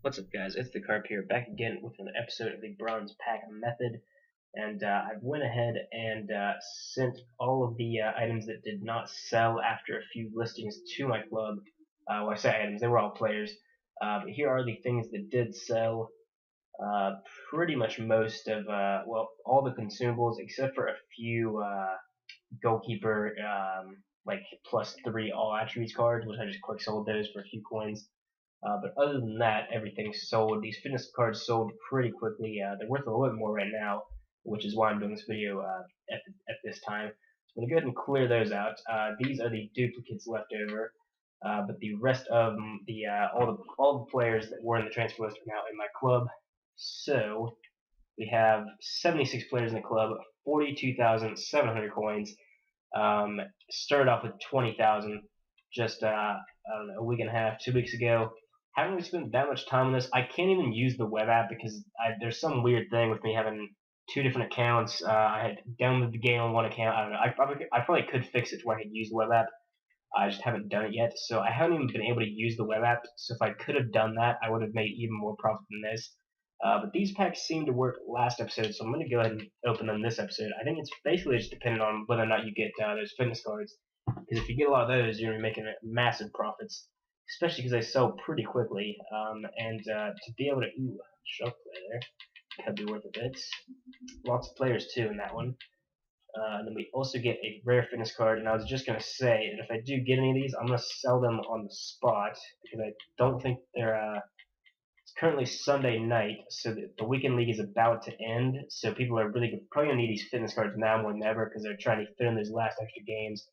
What's up, guys? It's the Carp here, back again with an episode of the Bronze Pack Method, and I went ahead and sent all of the items that did not sell after a few listings to my club. Well, I say items; they were all players. But here are the things that did sell. Uh, Pretty much most of, well, all the consumables except for a few goalkeeper, like +3 all attributes cards, which I just quick sold those for a few coins. But other than that, everything sold. These fitness cards sold pretty quickly. They're worth a little bit more right now, which is why I'm doing this video at this time. So I'm going to go ahead and clear those out. These are the duplicates left over, but the rest of them, all the players that were in the transfer list are now in my club. So we have 76 players in the club, 42,700 coins. Started off with 20,000 just I don't know, a week and a half, 2 weeks ago. Haven't really spent that much time on this. I can't even use the web app because there's some weird thing with me having two different accounts. I had downloaded the game on one account. I don't know. I probably could fix it to where I could use the web app. I just haven't done it yet, so I haven't even been able to use the web app. So if I could have done that, I would have made even more profit than this. But these packs seemed to work last episode, so I'm going to go ahead and open them this episode. I think it's basically just dependent on whether or not you get those fitness cards. Because if you get a lot of those, you're going to be making massive profits, especially because they sell pretty quickly. And to be able to, shelf play there, could be worth a bit. Lots of players too in that one. And then we also get a rare fitness card, and I was just going to say that if I do get any of these, I'm going to sell them on the spot, because I don't think they're, it's currently Sunday night, so the weekend league is about to end, so people are really probably going to need these fitness cards now more than ever, because they're trying to fit in those last extra games.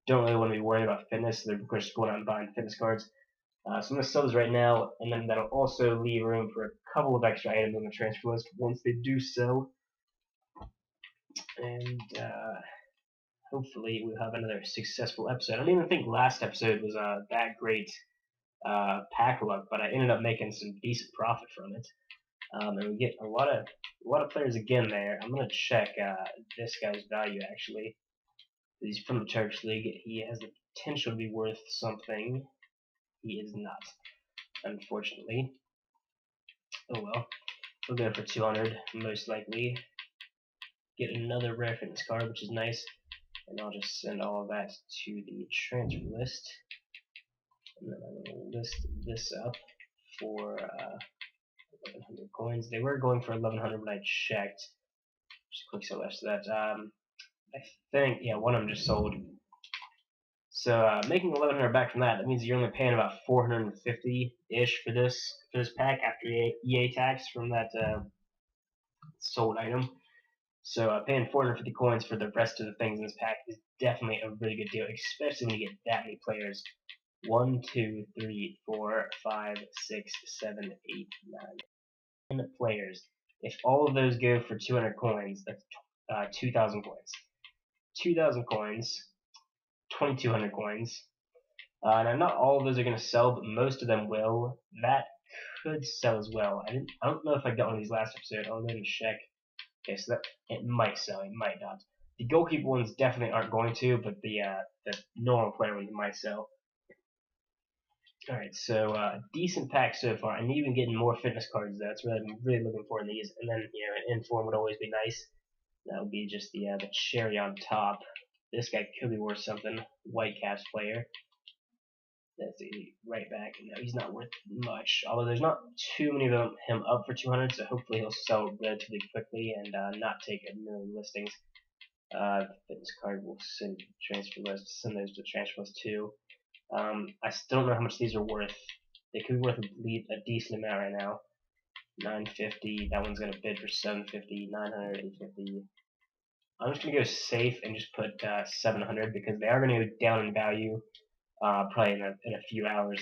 Don't really want to be worried about fitness, so they're of course going out and buying fitness cards. So I'm going to sell those right now, and then that'll also leave room for a couple of extra items on the transfer list once they do sell. And hopefully we'll have another successful episode. I don't even think last episode was that great pack luck, but I ended up making some decent profit from it. And we get a lot of players again there. I'm gonna check this guy's value actually. He's from the Turkish League. He has the potential to be worth something. He is not, unfortunately. Oh well. We'll go for 200 most likely. Get another rare fitness card, which is nice. And I'll just send all of that to the transfer list. And then I'm going to list this up for 1,100 coins. They were going for 1,100 when I checked. Just quick sell after that. I think, yeah, one of them just sold. So making 1,100 back from that, that means you're only paying about 450-ish for this pack after EA tax from that sold item. So paying 450 coins for the rest of the things in this pack is definitely a really good deal, especially when you get that many players. 1, 2, 3, 4, 5, 6, 7, 8, 9, 10 players. If all of those go for 200 coins, that's 2,000 coins. 2,000 coins, 2,200 coins. Now, not all of those are going to sell, but most of them will. That could sell as well. I don't know if I got one of these last episode. I'll go ahead and check. Okay, so it might sell, it might not. The goalkeeper ones definitely aren't going to, but the normal player ones might sell. Alright, so decent pack so far. I'm even getting more fitness cards though. That's what I'm really looking for in these. And then, an inform would always be nice. That would be just the cherry on top. This guy could be worth something. Whitecaps player. That's the right back. No, he's not worth much. Although there's not too many of him up for 200, so hopefully he'll sell relatively quickly and not take a million listings. Fitness card will send to the transfer list. Send those to the transfer list too. I still don't know how much these are worth. They could be worth a decent amount right now. 950. That one's gonna bid for 750. 900. 850. I'm just gonna go safe and just put 700 because they are gonna go down in value. Probably in a few hours,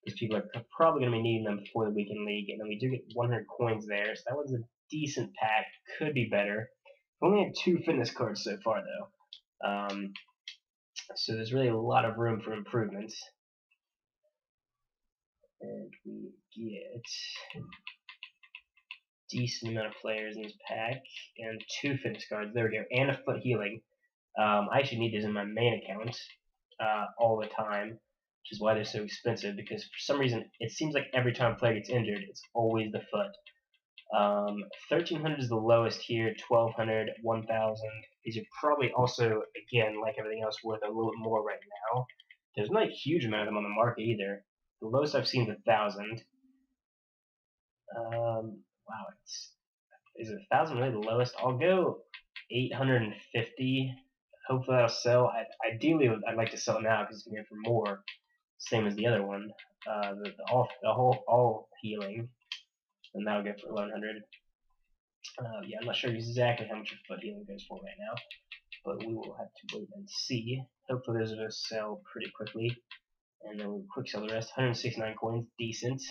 because people are probably going to be needing them before the weekend league. And then we do get 100 coins there, so that was a decent pack. Could be better. We only had 2 fitness cards so far, though, so there's really a lot of room for improvement. And we get decent amount of players in this pack, and 2 fitness cards. There we go, and a foot healing. I actually need these in my main account all the time, which is why they're so expensive, because for some reason it seems like every time a player gets injured, it's always the foot. 1300 is the lowest here, 1200, 1000. These are probably also, again, like everything else, worth a little bit more right now. There's not a huge amount of them on the market either. The lowest I've seen is 1000. Wow, is it 1000 really the lowest? I'll go 850. Hopefully that'll sell. Ideally, I'd like to sell it now because it's going for more. Same as the other one, the whole all healing, and that'll go for 1100. Yeah, I'm not sure exactly how much a foot healing goes for right now, but we will have to wait and see. Hopefully those will sell pretty quickly, and then we'll quick sell the rest. 169 coins, decent.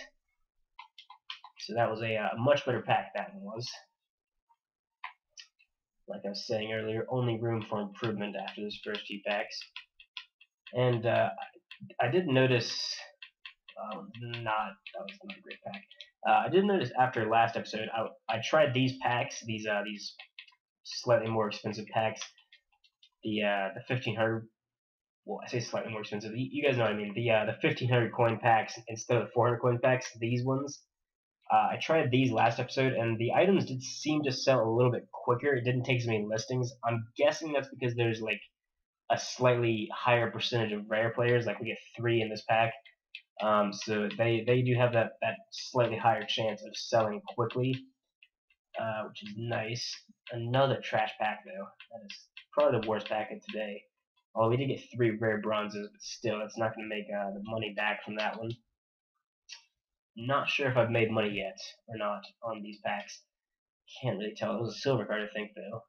So that was a much better pack, that one was. Like I was saying earlier, only room for improvement after this first few packs. And I did notice, that was not a great pack. I did notice after last episode, I tried these packs, these slightly more expensive packs, the 1500. Well, I say slightly more expensive. You guys know what I mean. The 1500 coin packs instead of the 400 coin packs. These ones. I tried these last episode, and the items did seem to sell a little bit quicker. It didn't take as many listings. I'm guessing that's because there's like a slightly higher percentage of rare players. Like we get 3 in this pack. So they do have that slightly higher chance of selling quickly, which is nice. Another trash pack though. That is probably the worst pack of today. Oh, we did get 3 rare bronzes, but still, that's not going to make the money back from that one. Not sure if I've made money yet or not on these packs. Can't really tell. It was a silver card, I think, though.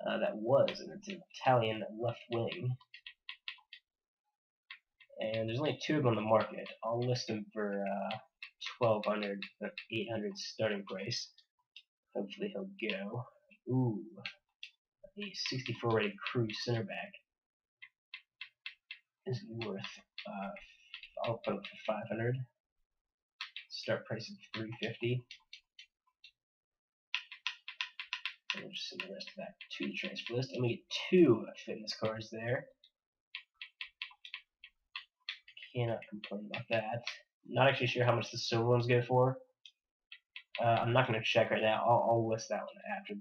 That was, and it's an Italian left wing. And there's only 2 of them on the market. I'll list them for 1200, 800 starting price. Hopefully he'll go. Ooh, a 64 rated Cruise center back is worth. I'll put it for 500. Start price of 350. And we'll just send the rest of that to the transfer list. And we get 2 fitness cards there. Cannot complain about that. Not actually sure how much the silver ones go for. I'm not going to check right now. I'll list that one after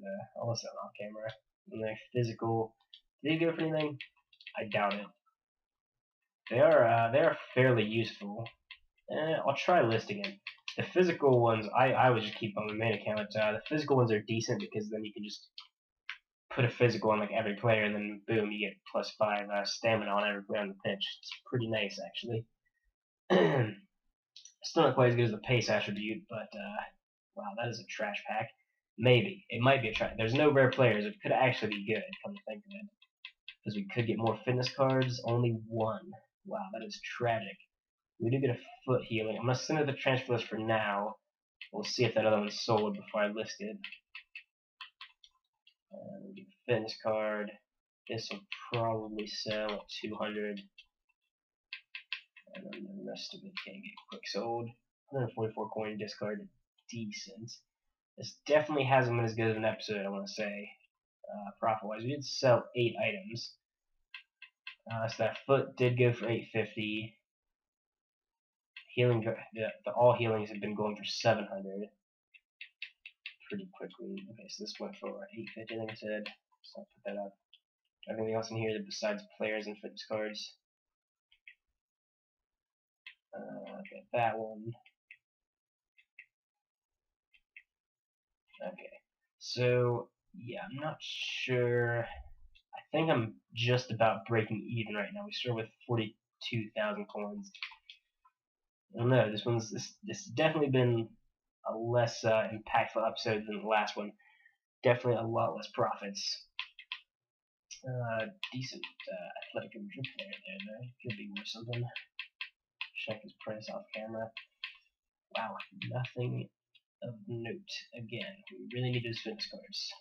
I'll list that one off camera. And then physical. Did they go for anything? I doubt it. They are fairly useful. I'll try listing it. The physical ones, I would just keep on the main account. The physical ones are decent because then you can just put a physical on like every player, and then boom, you get +5 stamina on every player on the pitch. It's pretty nice, actually. Still not quite as good as the pace attribute, but wow, that is a trash pack. Maybe it might be a trash. There's no rare players. It could actually be good. Come to think of it, because we could get more fitness cards. Only 1. Wow, that is tragic. We do get a foot healing. I'm gonna send it to the transfer list for now. We'll see if that other one's sold before I list it. We get a fitness card. This will probably sell at 200. And then the rest of it can get quick sold. 144 coin discard, decent. This definitely hasn't been as good as an episode, I want to say, profit-wise. We did sell 8 items. So that foot did go for 850. Healing, the all healings have been going for 700 pretty quickly. Okay, so this went for 850, I think I said. So I'll put that up. Anything else in here besides players and fitness cards? Okay, that one. Okay, so yeah, I'm not sure. I think I'm just about breaking even right now. We start with 42,000 coins. I don't know. This has definitely been a less impactful episode than the last one. Definitely a lot less profits. Decent athletic Madrid player there, though. Could be worth something. Check his price off camera. Wow, nothing of note. Again, we really need those fitness cards.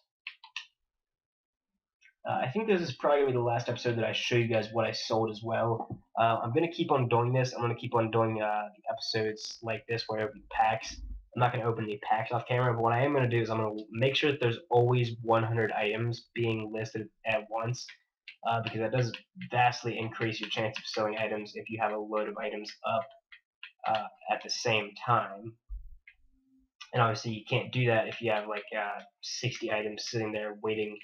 I think this is probably going to be the last episode that I show you guys what I sold as well. I'm going to keep on doing this. I'm going to keep on doing the episodes like this where I open packs. I'm not going to open any packs off camera, but what I am going to do is I'm going to make sure that there's always 100 items being listed at once. because that does vastly increase your chance of selling items if you have a load of items up at the same time. And obviously, you can't do that if you have like 60 items sitting there waiting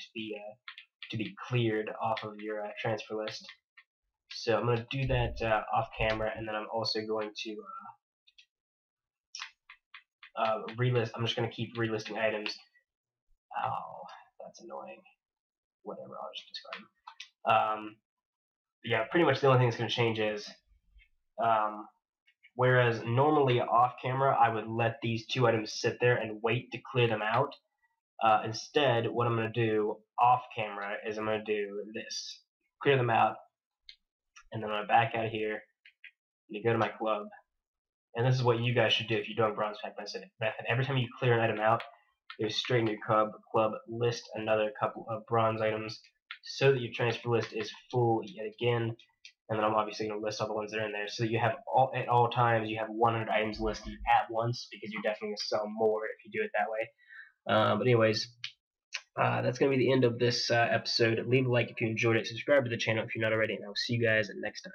to be cleared off of your transfer list. So I'm going to do that off camera, and then I'm also going to relist. I'm just going to keep relisting items. Oh, that's annoying. Whatever, I'll just discard them. Yeah, pretty much the only thing that's going to change is, whereas normally off camera I would let these 2 items sit there and wait to clear them out. Instead, what I'm going to do off camera is I'm going to do this. Clear them out, and then I'm going to back out of here, and go to my club. And this is what you guys should do if you're doing bronze pack method. Every time you clear an item out, go straight in your club, list another couple of bronze items so that your transfer list is full yet again. And then I'm obviously going to list all the ones that are in there so that you have at all times you have 100 items listed at once, because you're definitely going to sell more if you do it that way. But anyways, that's going to be the end of this episode. Leave a like if you enjoyed it. Subscribe to the channel if you're not already, and I'll see you guys next time.